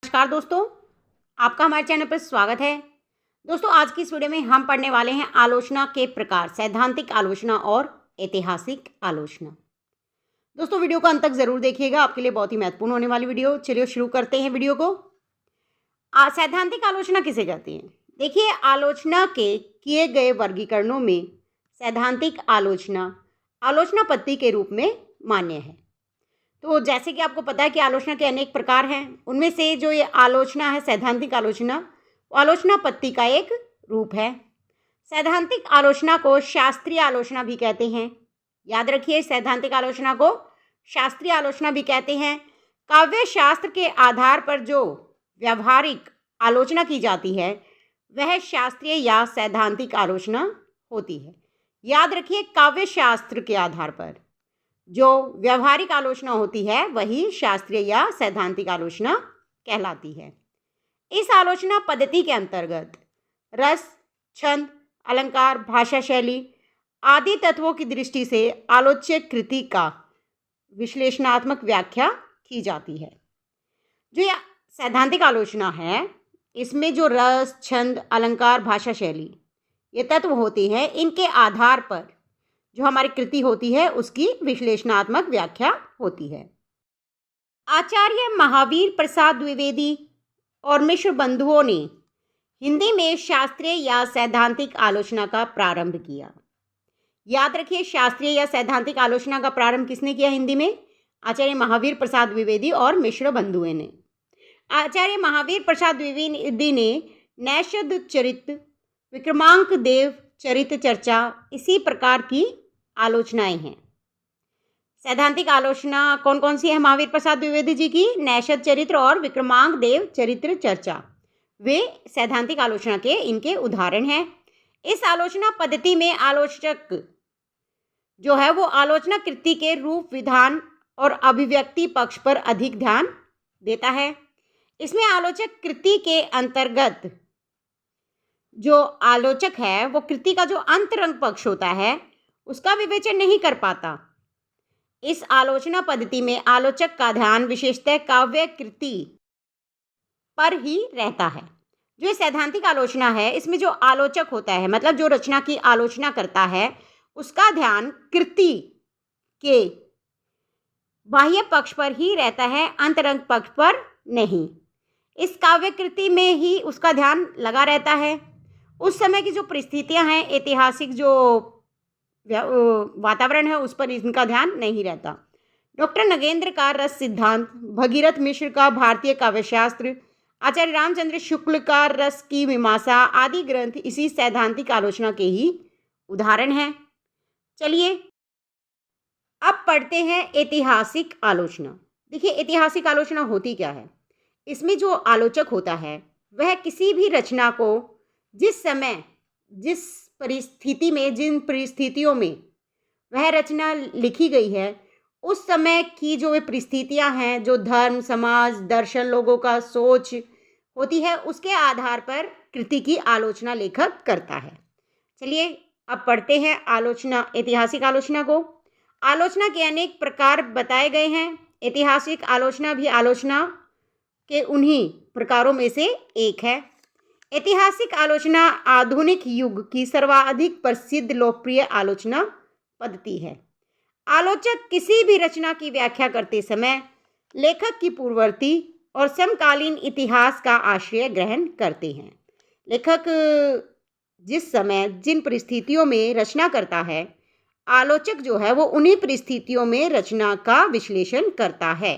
नमस्कार दोस्तों, आपका हमारे चैनल पर स्वागत है। दोस्तों, आज की इस वीडियो में हम पढ़ने वाले हैं आलोचना के प्रकार, सैद्धांतिक आलोचना और ऐतिहासिक आलोचना। दोस्तों, वीडियो को अंत तक जरूर देखिएगा, आपके लिए बहुत ही महत्वपूर्ण होने वाली वीडियो। चलिए शुरू करते हैं वीडियो को। सैद्धांतिक आलोचना किसे कहते हैं? देखिए, आलोचना के किए गए वर्गीकरणों में सैद्धांतिक आलोचना आलोचना पद्धति के रूप में मान्य है। तो जैसे कि आपको पता है कि आलोचना के अनेक प्रकार हैं, उनमें से जो ये आलोचना है सैद्धांतिक आलोचना, वो आलोचना पद्धति का एक रूप है। सैद्धांतिक आलोचना को शास्त्रीय आलोचना भी कहते हैं। याद रखिए, सैद्धांतिक आलोचना को शास्त्रीय आलोचना भी कहते हैं। काव्य शास्त्र के आधार पर जो व्यावहारिक आलोचना की जाती है वह शास्त्रीय या सैद्धांतिक आलोचना होती है। याद रखिए, काव्य शास्त्र के आधार पर जो व्यवहारिक आलोचना होती है वही शास्त्रीय या सैद्धांतिक आलोचना कहलाती है। इस आलोचना पद्धति के अंतर्गत रस, छंद, अलंकार, भाषा शैली आदि तत्वों की दृष्टि से आलोच्य कृति का विश्लेषणात्मक व्याख्या की जाती है। जो यह सैद्धांतिक आलोचना है, इसमें जो रस, छंद, अलंकार, भाषा शैली ये तत्व होते हैं, इनके आधार पर जो हमारी कृति होती है उसकी विश्लेषणात्मक व्याख्या होती है। आचार्य महावीर प्रसाद द्विवेदी और मिश्र बंधुओं ने हिंदी में शास्त्रीय या सैद्धांतिक आलोचना का प्रारंभ किया। याद रखिए, शास्त्रीय या सैद्धांतिक आलोचना का प्रारंभ किसने किया हिंदी में? आचार्य महावीर प्रसाद द्विवेदी और मिश्र बंधुओं ने। आचार्य महावीर प्रसाद द्विवेदी ने नैषध चरित, विक्रमांक देव चरित चर्चा, इसी प्रकार की आलोचनाएं हैं। सैद्धांतिक आलोचना कौन कौन सी है महावीर प्रसाद द्विवेदी जी की? नैषध चरित्र और विक्रमांक देव चरित्र चर्चा, वे सैद्धांतिक आलोचना के इनके उदाहरण हैं। इस आलोचना पद्धति में आलोचक जो है वो आलोचना कृति के रूप, विधान और अभिव्यक्ति पक्ष पर अधिक ध्यान देता है। इसमें आलोचक कृति के अंतर्गत जो आलोचक है वो कृति का जो अंतरंग पक्ष होता है उसका विवेचन नहीं कर पाता। इस आलोचना पद्धति में आलोचक का ध्यान विशेषतः काव्य कृति पर ही रहता है। जो सैद्धांतिक आलोचना है, इसमें जो आलोचक होता है, मतलब जो रचना की आलोचना करता है, उसका ध्यान कृति के बाह्य पक्ष पर ही रहता है, अंतरंग पक्ष पर नहीं। इस काव्य कृति में ही उसका ध्यान लगा रहता है। उस समय की जो परिस्थितियां हैं, ऐतिहासिक जो वातावरण है, उस पर इनका ध्यान नहीं रहता। डॉक्टर नगेंद्र का रस सिद्धांत, भगीरथ मिश्र का भारतीय काव्यशास्त्र, आचार्य रामचंद्र शुक्ल का रस की मीमांसा आदि ग्रंथ इसी सैद्धांतिक आलोचना के ही उदाहरण हैं। चलिए अब पढ़ते हैं ऐतिहासिक आलोचना। देखिए, ऐतिहासिक आलोचना होती क्या है? इसमें जो आलोचक होता है वह किसी भी रचना को जिस समय, जिस परिस्थिति में, जिन परिस्थितियों में वह रचना लिखी गई है, उस समय की जो वे परिस्थितियां हैं, जो धर्म, समाज, दर्शन, लोगों का सोच होती है, उसके आधार पर कृति की आलोचना लेखक करता है। चलिए अब पढ़ते हैं आलोचना, ऐतिहासिक आलोचना को। आलोचना के अनेक प्रकार बताए गए हैं। ऐतिहासिक आलोचना भी आलोचना के उन्हीं प्रकारों में से एक है। ऐतिहासिक आलोचना आधुनिक युग की सर्वाधिक प्रसिद्ध लोकप्रिय आलोचना पद्धति है। आलोचक किसी भी रचना की व्याख्या करते समय लेखक की पूर्ववर्ती और समकालीन इतिहास का आश्रय ग्रहण करते हैं। लेखक जिस समय, जिन परिस्थितियों में रचना करता है, आलोचक जो है वो उन्हीं परिस्थितियों में रचना का विश्लेषण करता है।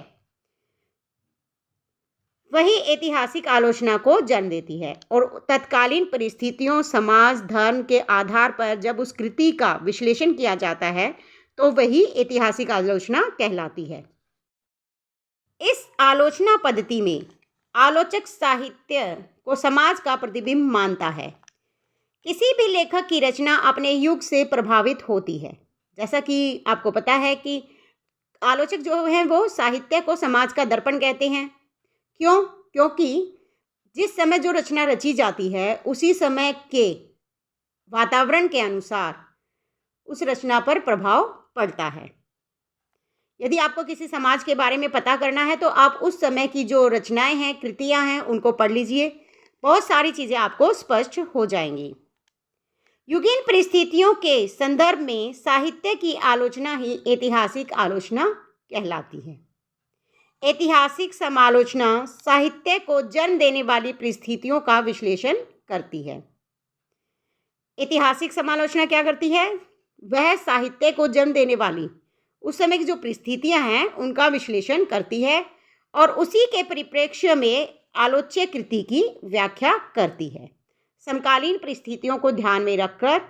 वही ऐतिहासिक आलोचना को जन्म देती है और तत्कालीन परिस्थितियों, समाज, धर्म के आधार पर जब उस कृति का विश्लेषण किया जाता है तो वही ऐतिहासिक आलोचना कहलाती है। इस आलोचना पद्धति में आलोचक साहित्य को समाज का प्रतिबिंब मानता है। किसी भी लेखक की रचना अपने युग से प्रभावित होती है। जैसा कि आपको पता है कि आलोचक जो हैं वो साहित्य को समाज का दर्पण कहते हैं। क्यों? क्योंकि जिस समय जो रचना रची जाती है उसी समय के वातावरण के अनुसार उस रचना पर प्रभाव पड़ता है। यदि आपको किसी समाज के बारे में पता करना है तो आप उस समय की जो रचनाएं हैं, कृतियां हैं, उनको पढ़ लीजिए। बहुत सारी चीज़ें आपको स्पष्ट हो जाएंगी। युगीन परिस्थितियों के संदर्भ में साहित्य की आलोचना ही ऐतिहासिक आलोचना कहलाती है। ऐतिहासिक समालोचना साहित्य को जन्म देने वाली परिस्थितियों का विश्लेषण करती है। ऐतिहासिक समालोचना क्या करती है? वह साहित्य को जन्म देने वाली उस समय की जो परिस्थितियां हैं उनका विश्लेषण करती है और उसी के परिप्रेक्ष्य में आलोच्य कृति की व्याख्या करती है। समकालीन परिस्थितियों को ध्यान में रखकर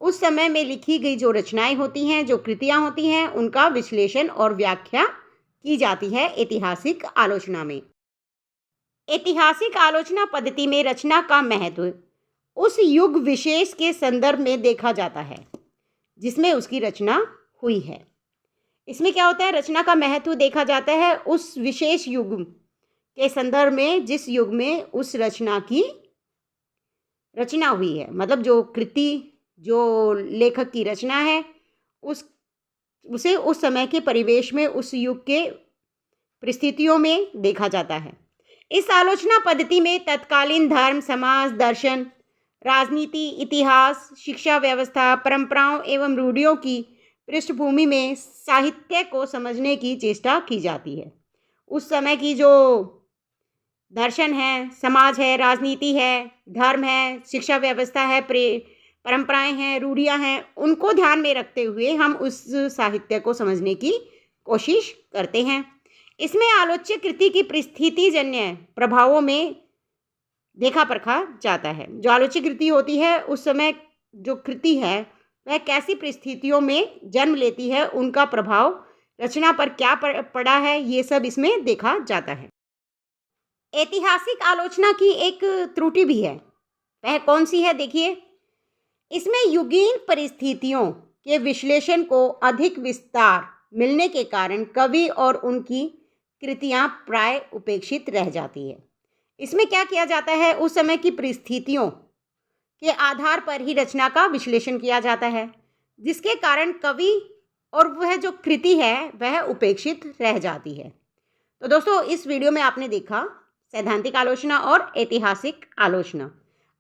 उस समय में लिखी गई जो रचनाएं होती हैं, जो कृतियां होती हैं, उनका विश्लेषण और व्याख्या की जाती है ऐतिहासिक आलोचना में। ऐतिहासिक आलोचना पद्धति में रचना का महत्व उस युग विशेष के संदर्भ में देखा जाता है जिसमें उसकी रचना हुई है। इसमें क्या होता है? रचना का महत्व देखा जाता है उस विशेष युग के संदर्भ में जिस युग में उस रचना की रचना हुई है। मतलब जो कृति, जो लेखक की रचना है, उसे उस समय के परिवेश में, उस युग के परिस्थितियों में देखा जाता है। इस आलोचना पद्धति में तत्कालीन धर्म, समाज, दर्शन, राजनीति, इतिहास, शिक्षा व्यवस्था, परंपराओं एवं रूढ़ियों की पृष्ठभूमि में साहित्य को समझने की चेष्टा की जाती है। उस समय की जो दर्शन है, समाज है, राजनीति है, धर्म है, शिक्षा व्यवस्था है, परंपराएं हैं, रूढ़ियां हैं, उनको ध्यान में रखते हुए हम उस साहित्य को समझने की कोशिश करते हैं। इसमें आलोच्य कृति की परिस्थितिजन्य प्रभावों में देखा परखा जाता है। जो आलोच्य कृति होती है, उस समय जो कृति है वह कैसी परिस्थितियों में जन्म लेती है, उनका प्रभाव रचना पर क्या पड़ा है, ये सब इसमें देखा जाता है। ऐतिहासिक आलोचना की एक त्रुटि भी है। वह कौन सी है? देखिए, इसमें युगीन परिस्थितियों के विश्लेषण को अधिक विस्तार मिलने के कारण कवि और उनकी कृतियां प्राय उपेक्षित रह जाती है। इसमें क्या किया जाता है? उस समय की परिस्थितियों के आधार पर ही रचना का विश्लेषण किया जाता है, जिसके कारण कवि और वह जो कृति है वह उपेक्षित रह जाती है। तो दोस्तों, इस वीडियो में आपने देखा सैद्धांतिक आलोचना और ऐतिहासिक आलोचना।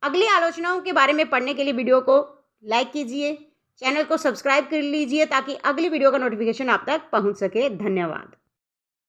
अगली आलोचनाओं के बारे में पढ़ने के लिए वीडियो को लाइक कीजिए, चैनल को सब्सक्राइब कर लीजिए ताकि अगली वीडियो का नोटिफिकेशन आप तक पहुंच सके। धन्यवाद।